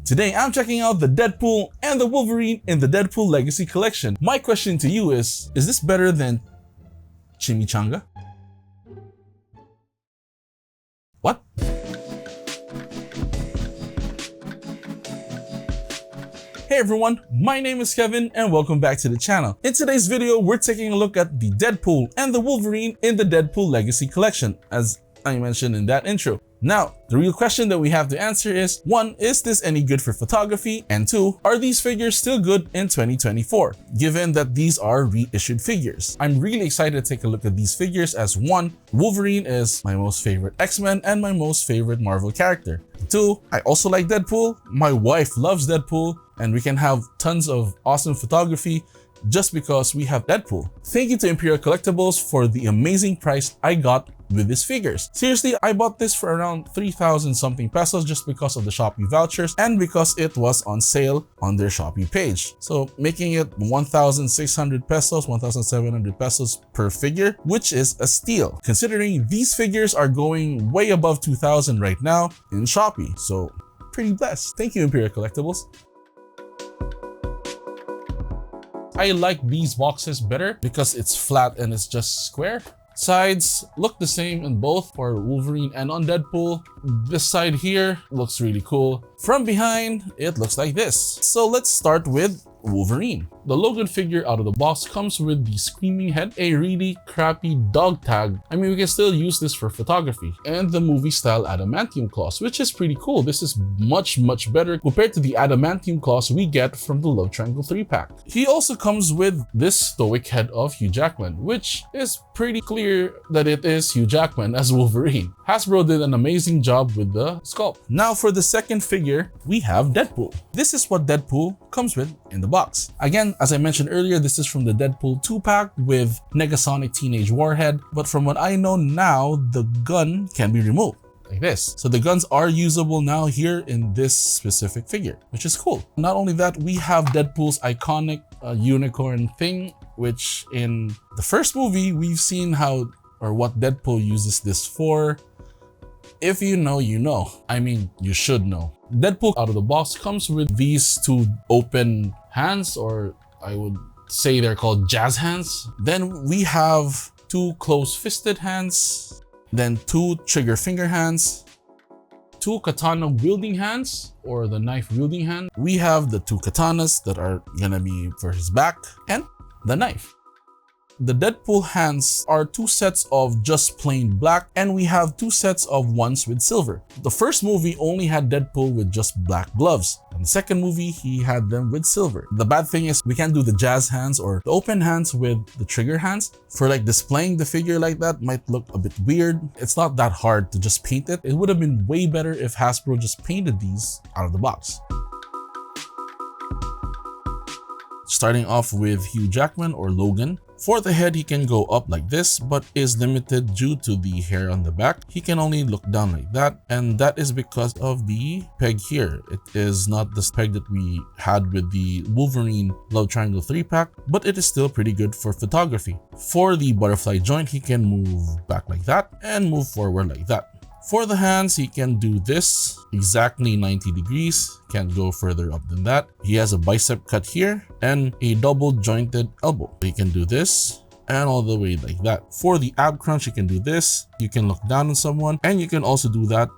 Today I'm checking out the Deadpool and the Wolverine in the Deadpool Legacy Collection. My question to you is this better than Chimichanga? What? Hey everyone, my name is Kevin and welcome back to the channel. In today's video, we're taking a look at the Deadpool and the Wolverine in the Deadpool Legacy Collection, as I mentioned in that intro. Now, the real question that we have to answer is, 1, is this any good for photography? And 2, are these figures still good in 2024, given that these are reissued figures? I'm really excited to take a look at these figures as 1, Wolverine is my most favorite X-Men and my most favorite Marvel character. 2, I also like Deadpool, my wife loves Deadpool, and we can have tons of awesome photography just because we have Deadpool. Thank you to Imperial Collectibles for the amazing price I got with these figures. Seriously, I bought this for around 3,000 something pesos just because of the Shopee vouchers and because it was on sale on their Shopee page. So making it 1,600 pesos, 1,700 pesos per figure, which is a steal considering these figures are going way above 2,000 right now in Shopee. So pretty blessed. Thank you, Imperial Collectibles. I like these boxes better because it's flat and it's just square. Sides look the same in both for Wolverine and on Deadpool. This side here looks really cool. From behind, it looks like this. So let's start with Wolverine. The Logan figure out of the box comes with the screaming head, a really crappy dog tag. I mean, we can still use this for photography, and the movie style adamantium claws, which is pretty cool. This is much better compared to the adamantium claws we get from the Love Triangle 3-pack. He also comes with this stoic head of Hugh Jackman, which is pretty clear that it is Hugh Jackman as Wolverine. Hasbro did an amazing job with the sculpt. Now for the second figure, we have Deadpool. This is what Deadpool comes with in the box. Again, as I mentioned earlier, this is from the Deadpool 2-pack with Negasonic Teenage Warhead, but from what I know now, the gun can be removed like this. So the guns are usable now here in this specific figure, which is cool. Not only that, we have Deadpool's iconic unicorn thing, which in the first movie, we've seen how or what Deadpool uses this for. If you know, you know. I mean, you should know. Deadpool out of the box comes with these two open hands, or I would say they're called jazz hands. Then we have two close-fisted hands, then two trigger finger hands, two katana wielding hands, or the knife wielding hand. We have the two katanas that are gonna be for his back, and the knife. The Deadpool hands are two sets of just plain black, and we have two sets of ones with silver. The first movie only had Deadpool with just black gloves. In the second movie, he had them with silver. The bad thing is we can't do the jazz hands or the open hands with the trigger hands. For like displaying the figure like that might look a bit weird. It's not that hard to just paint it. It would have been way better if Hasbro just painted these out of the box. Starting off with Hugh Jackman or Logan. For the head, he can go up like this, but is limited due to the hair on the back. He can only look down like that, and that is because of the peg here. It is not the peg that we had with the Wolverine Love Triangle 3-pack, but it is still pretty good for photography. For the butterfly joint, he can move back like that and move forward like that. For the hands, he can do this exactly 90 degrees, can't go further up than that. He has a bicep cut here and a double jointed elbow. He can do this and all the way like that. For the ab crunch, you can do this. You can look down on someone, and you can also do that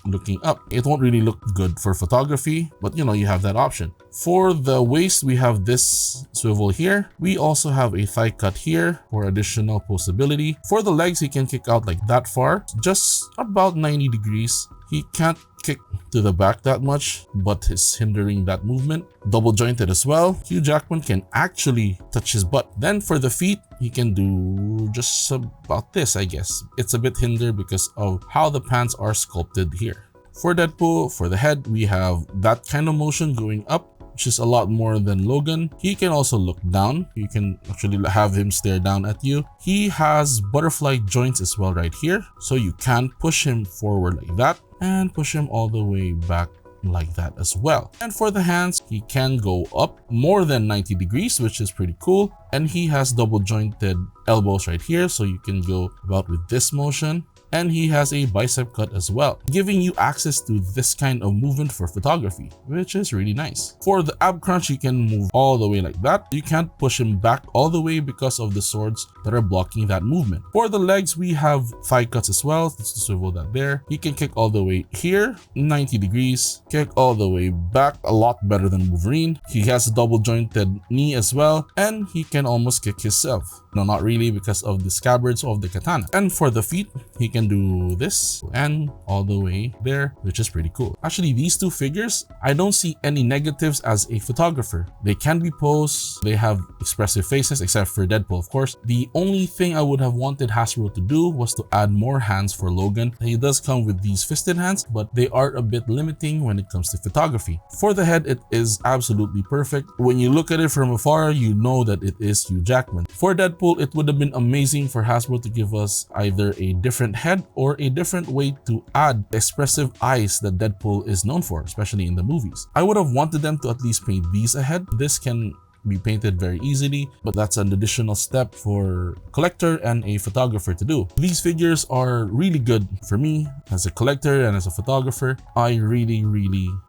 looking up. It won't really look good for photography, but you know, you have that option. For the waist, we have this swivel here. We also have a thigh cut here for additional posability. For the legs, he can kick out like that far, just about 90 degrees. He can't kick to the back that much, but is hindering that movement. Double jointed as well. Hugh Jackman can actually touch his butt. Then for the feet, he can do just about this, I guess. It's a bit hindered because of how the pants are sculpted here. For Deadpool, for the head, we have that kind of motion going up, which is a lot more than Logan. He can also look down. You can actually have him stare down at you. He has butterfly joints as well right here, so you can push him forward like that and push him all the way back like that as well. And for the hands, he can go up more than 90 degrees, which is pretty cool. And he has double jointed elbows right here, so you can go about with this motion. and he has a bicep cut as well, giving you access to this kind of movement for photography, which is really nice. For the ab crunch, you can move all the way like that. You can't push him back all the way because of the swords that are blocking that movement. For the legs, we have thigh cuts as well. Let's just swivel that there. He can kick all the way here, 90 degrees, kick all the way back, a lot better than Wolverine. He has a double jointed knee as well, and he can almost kick himself. No, not really, because of the scabbards of the katana. And for the feet, he can do this and all the way there, which is pretty cool. Actually, these two figures, I don't see any negatives as a photographer. They can be posed, they have expressive faces, except for Deadpool, of course. The only thing I would have wanted Hasbro to do was to add more hands for Logan. He does come with these fisted hands, but they are a bit limiting when it comes to photography. For the head, it is absolutely perfect. When you look at it from afar, you know that it is Hugh Jackman. For Deadpool, it would have been amazing for Hasbro to give us either a different head or a different way to add the expressive eyes that Deadpool is known for, especially in the movies. I would have wanted them to at least paint these ahead. This can be painted very easily, but that's an additional step for collector and a photographer to do. These figures are really good for me as a collector and as a photographer. I really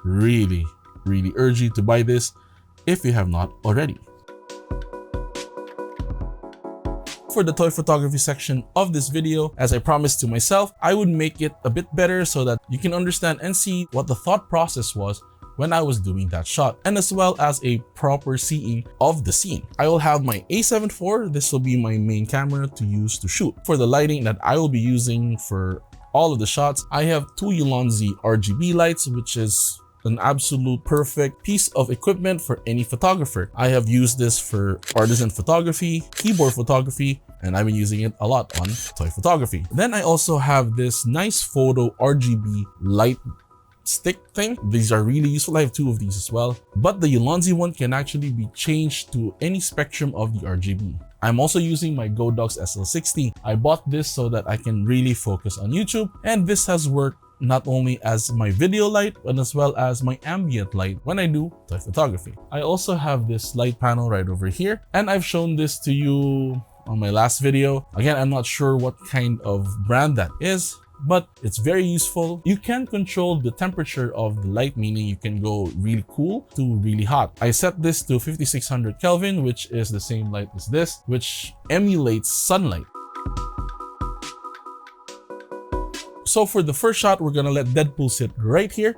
urge you to buy this if you have not already. For the toy photography section of this video, as I promised to myself, I would make it a bit better so that you can understand and see what the thought process was when I was doing that shot, and as well as a proper seeing of the scene. I will have my A7 IV. This will be my main camera to use to shoot. For the lighting that I will be using for all of the shots, I have two Ulanzi RGB lights, which is an absolute perfect piece of equipment for any photographer. I have used this for artisan photography, keyboard photography, and I've been using it a lot on toy photography. Then I also have this nice photo RGB light stick thing. These are really useful. I have two of these as well, but the Ulanzi one can actually be changed to any spectrum of the RGB. I'm also using my Godox SL60. I bought this so that I can really focus on YouTube, and this has worked not only as my video light, but as well as my ambient light when I do toy photography. I also have this light panel right over here, and I've shown this to you on my last video. Again, I'm not sure what kind of brand that is, but it's very useful. You can control the temperature of the light, meaning you can go really cool to really hot. I set this to 5600 Kelvin, which is the same light as this, which emulates sunlight. So for the first shot, we're gonna let Deadpool sit right here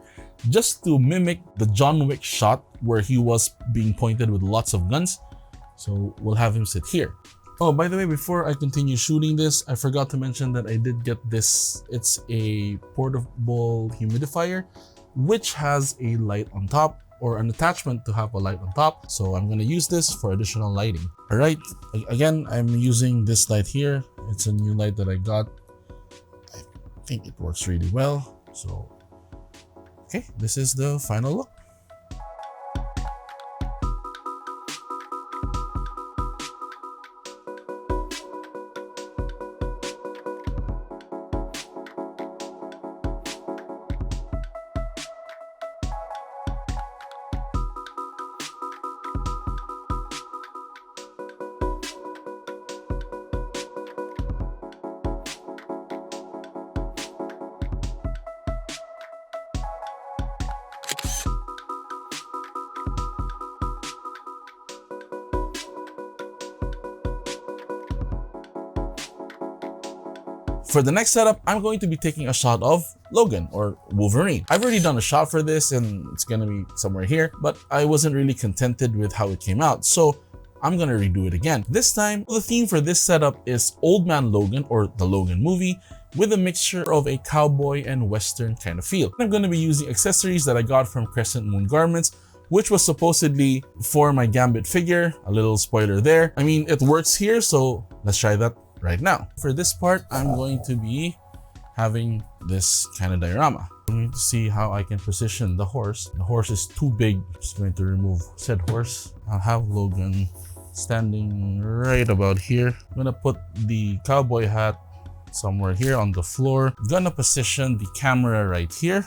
just to mimic the John Wick shot where he was being pointed with lots of guns. So we'll have him sit here. Oh, by the way, before I continue shooting this, I forgot to mention that I did get this. It's a portable humidifier, which has a light on top, or an attachment to have a light on top. So I'm gonna use this for additional lighting. All right, again, I'm using this light here. It's a new light that I got. I think it works really well. So, okay, this is the final look. For the next setup, I'm going to be taking a shot of Logan or Wolverine. I've already done a shot for this and it's gonna be somewhere here, but I wasn't really contented with how it came out. So I'm gonna redo it again. This time, the theme for this setup is Old Man Logan, or the Logan movie, with a mixture of a cowboy and western kind of feel. I'm gonna be using accessories that I got from Crescent Moon Garments, which was supposedly for my Gambit figure. A little spoiler there. I mean, it works here, so let's try that right now. For this part, I'm going to be having this kind of diorama. I'm going to see how I can position the horse. The horse is too big. I'm just going to remove said horse. I'll have Logan standing right about here. I'm gonna put the cowboy hat somewhere here on the floor. I'm gonna position the camera right here.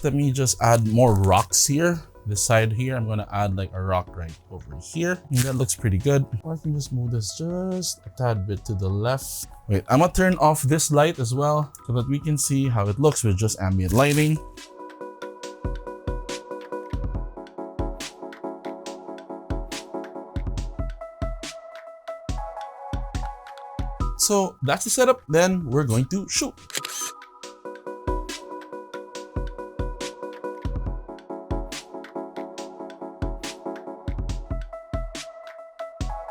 Let me just add more rocks here This side here, I'm gonna add like a rock right over here. And that looks pretty good. Or I can just move this just a tad bit to the left. Wait, I'm gonna turn off this light as well so that we can see how it looks with just ambient lighting. So that's the setup, then we're going to shoot.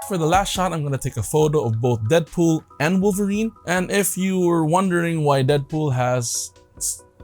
For the last shot, I'm going to take a photo of both Deadpool and Wolverine. And if you were wondering why Deadpool has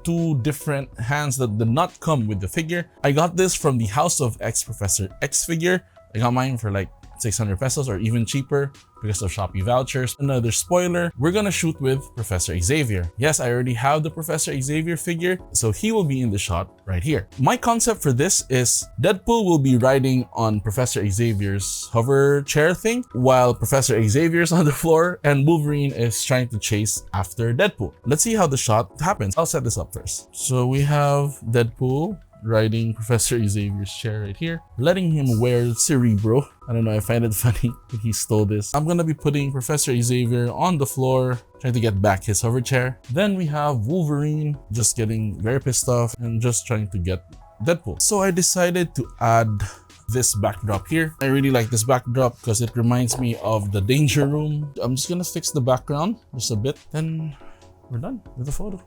two different hands that did not come with the figure, I got this from the House of X Professor X figure. I got mine for like 600 pesos or even cheaper because of Shopee vouchers. Another spoiler, we're gonna shoot with Professor Xavier. Yes, I already have the Professor Xavier figure, so he will be in the shot right here. My concept for this is Deadpool will be riding on Professor Xavier's hover chair thing while Professor Xavier's on the floor and Wolverine is trying to chase after Deadpool. Let's see how the shot happens. I'll set this up first. So we have Deadpool riding Professor Xavier's chair right here, letting him wear Cerebro. I don't know, I find it funny that he stole this. I'm gonna be putting Professor Xavier on the floor, trying to get back his hover chair. Then we have Wolverine just getting very pissed off and just trying to get Deadpool. So I decided to add this backdrop here. I really like this backdrop because it reminds me of the Danger Room. I'm just gonna fix the background just a bit, then we're done with the photo.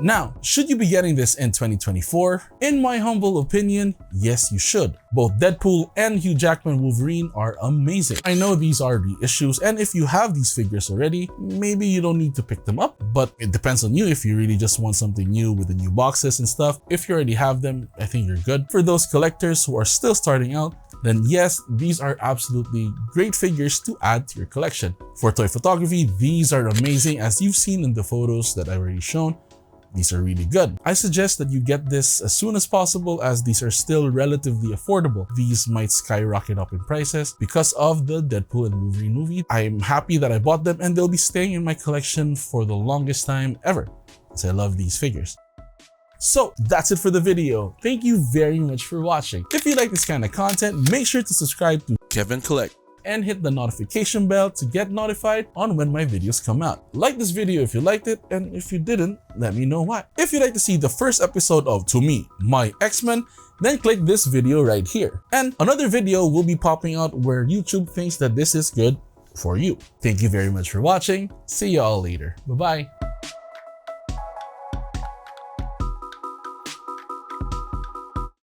Now, should you be getting this in 2024? In my humble opinion, yes, you should. Both Deadpool and Hugh Jackman Wolverine are amazing. I know these are reissues, and if you have these figures already, maybe you don't need to pick them up, but it depends on you if you really just want something new with the new boxes and stuff. If you already have them, I think you're good. For those collectors who are still starting out, then yes, these are absolutely great figures to add to your collection. For toy photography, these are amazing, as you've seen in the photos that I've already shown. These are really good. I suggest that you get this as soon as possible as these are still relatively affordable. These might skyrocket up in prices because of the Deadpool and Wolverine movie. I'm happy that I bought them and they'll be staying in my collection for the longest time ever, as I love these figures. So that's it for the video. Thank you very much for watching. If you like this kind of content, make sure to subscribe to Kevin Collect and hit the notification bell to get notified on when my videos come out. Like this video if you liked it, and if you didn't, let me know why. If you'd like to see the first episode of To Me, My X-Men, then click this video right here. And another video will be popping out where YouTube thinks that this is good for you. Thank you very much for watching. See you all later. Bye-bye.